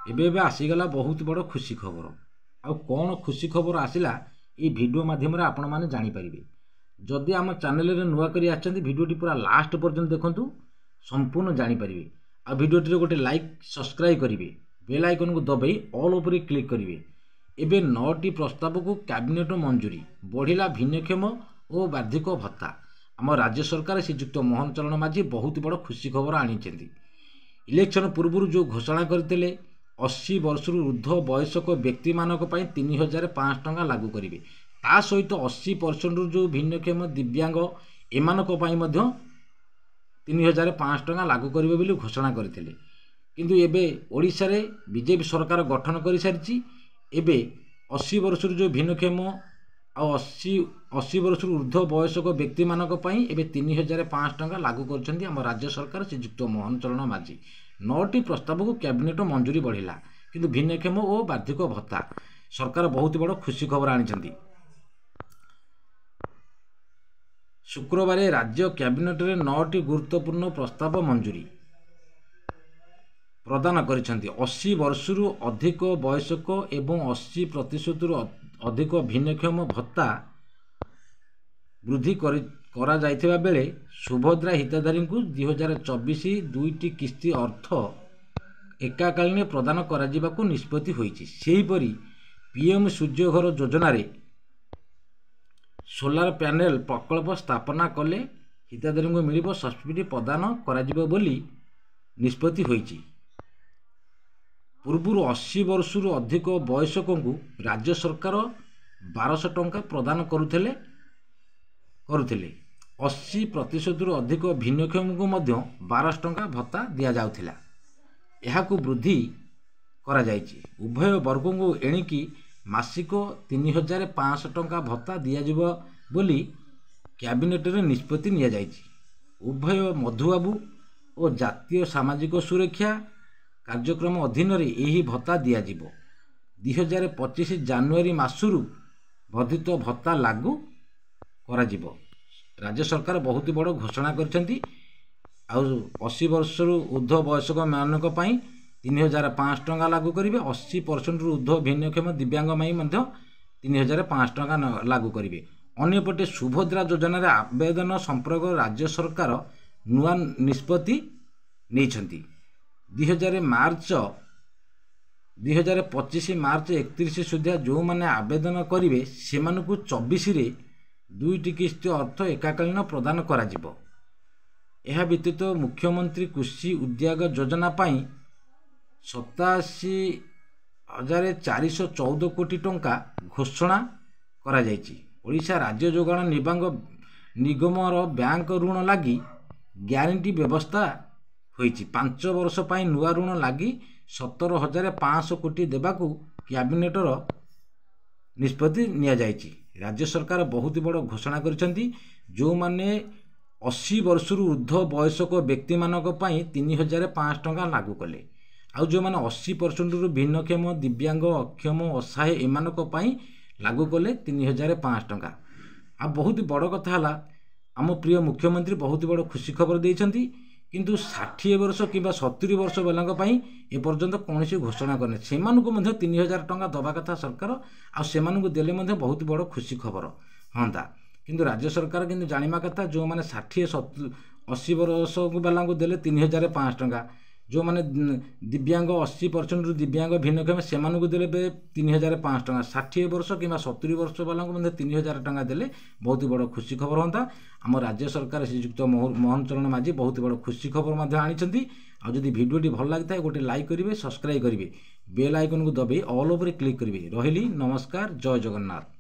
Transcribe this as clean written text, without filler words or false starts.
ଏବେ ଏବେ आसीगला बहुत बड़ खुशी खबर। आउ कौन खुशी खबर आसला ये वीडियो माध्यम आपण मैंने जानीपारे। जदि आम चैनल रे नुआ करी आछंती वीडियोटी पूरा लास्ट पर्यंत देखंतु संपूर्ण जानीपारे। आ वीडियोटी गोटे लाइक सब्सक्राइब करेंगे, बेल आइकन को दबाई ऑल उपर क्लिक करेंगे। एबे 9टी प्रस्ताव को कैबिनेट मंजूरी, बढ़िला भिन्नक्षम और बार्षिक भत्ता। आम राज्य सरकार श्रीजुक्त मोहन चरण माझी बहुत बड़ खुशी खबर आनी। इलेक्शन पूर्व जो घोषणा करते 80 वर्ष ऊर्ध वयस्क व्यक्ति मानक 3500 टंका लागू करेंगे। ता सहित 80% जो भिन्नक्षम दिव्यांग एमानक 3500 टंका लागू करेंगे बोली घोषणा करते। किंतु एबे ओडिशा रे बीजेपी सरकार गठन कर सारी। एबे 80 वर्ष जो भिन्नक्षम आ 80 वर्ष ऊर्ध वयस्क व्यक्ति मानक एबे 3500 टंका लागू कर राज्य सरकार श्रीजुक्त मोहन चरण माझी। 9टी प्रस्ताव को कैबिनेट मंजूरी बढ़िला, किंतु भिन्नक्षम और बार्षिक भत्ता सरकार बहुत बड़ खुशी खबर आनी। शुक्रवार राज्य कैबिनेट रे 9टी गुरुत्वपूर्ण प्रस्ताव मंजूरी प्रदान करिसेंती। 80 वर्षरु अधिक वयस्क एवं 80% अधिक भिन्नक्षम भत्ता वृद्धि करा जाइथिबा बेले सुभद्रा हिताधारी को 2024 2टी किस्ती अर्थ एकाकालीन प्रदान करा जिबाकू निष्पत्ति होईछि। सेहीपरि पीएम सूर्यघर योजना रे सोलार पैनल प्रकल्प स्थापना कले हिताधारी को मिलिबो सब्सिडी प्रदान करा जिबो बोली निष्पत्ति होईछि। पूर्व 80 वर्ष अधिक वयस्क को राज्य सरकार 1200 टंका प्रदान करुथिले। 80% अधिक भिन्नक्षम को 1200 टंका भत्ता दिया जाउथिला। एहाकू वृद्धि करा जायछि। उभय वर्ग को एणिकी मासिक 3500 टंका भत्ता दिया जिवो बोली कैबिनेट रे निष्पत्ति निया जायछि। उभय मधुबाबू और जातीय सामाजिक सुरक्षा कार्यक्रम अधीन रे एही भत्ता दिया जिवो। 2025 जनवरी मासुरु वर्धित भत्ता लागू करा जिवो। राज्य सरकार बहुत बड़ घोषणा करछंती। आ 80 वर्ष ऊर्ध वयस्क मानक 3500 टंका लागू करेंगे। 80% ऊर्ध भिन्नक्षम दिव्यांग 3500 टंका लागू करेंगे। अन्यपटे सुभद्रा योजना रे आवेदन संपर्क राज्य सरकार नुआ निष्पत्ति नहीं। 2025 मार्च 31 सुधा जो मैंने आवेदन करेंगे से 24 रे 2टी किस्ती अर्थ एकाकालीन प्रदान करा जिवो। यह व्यतीत मुख्यमंत्री कृषि उद्योग योजना 87,414 कोटी टंका घोषणा करा जायछि। ओडिशा राज्य जोगाण निगमर बैंक ऋण लगी ग्यारंटी व्यवस्था होईछि। 5 वर्ष पाई नुआ ऋण लगी 17,500 कोटी देबाकू कैबिनेटर निष्पत्ति निया जायछि। राज्य सरकार बहुत बड़ घोषणा करछंती। जो माने 80 वर्ष ऊर्ध वयस्क व्यक्ति मानक 3500 टंका लागू कले। आउ जो माने 80% भिन्नक्षम दिव्यांग अक्षम असहाय एमानक लागू कले 3500 टंका। आ बहुत बड़ कथा हला आम प्रिय मुख्यमंत्री बहुत बड़ खुशी खबर देइछंती। किंतु 60 वर्ष किंबा 70 वर्ष वालों ए पर्यंत कौन घोषणा करने से 3000 टंका दबा कथा सरकार आ देले बहुत बड़ खुशी खबर हाँ। किंतु राज्य सरकार किंतु जानिबा कथा जो माने 60-80 वर्ष वाला देले 3500 टंका। जो माने दिव्यांग 80% दिव्यांग भिन्नक्षम से देले 3500 टंका। 60 वर्ष किंबा 70 वर्ष वाला 3000 टंका देले बहुत बड़ खुशी खबर होता। आम राज्य सरकार श्रीजुक्त मोहन चरण माझी बहुत बड़ खुशी खबर आनी। आ जदि वीडियोटी भल लगी था गोटे लाइक करेंगे, सब्सक्राइब करेंगे, बेल आइकन को दबाई ऑल ओवर क्लिक करेंगे। रही नमस्कार, जय जगन्नाथ।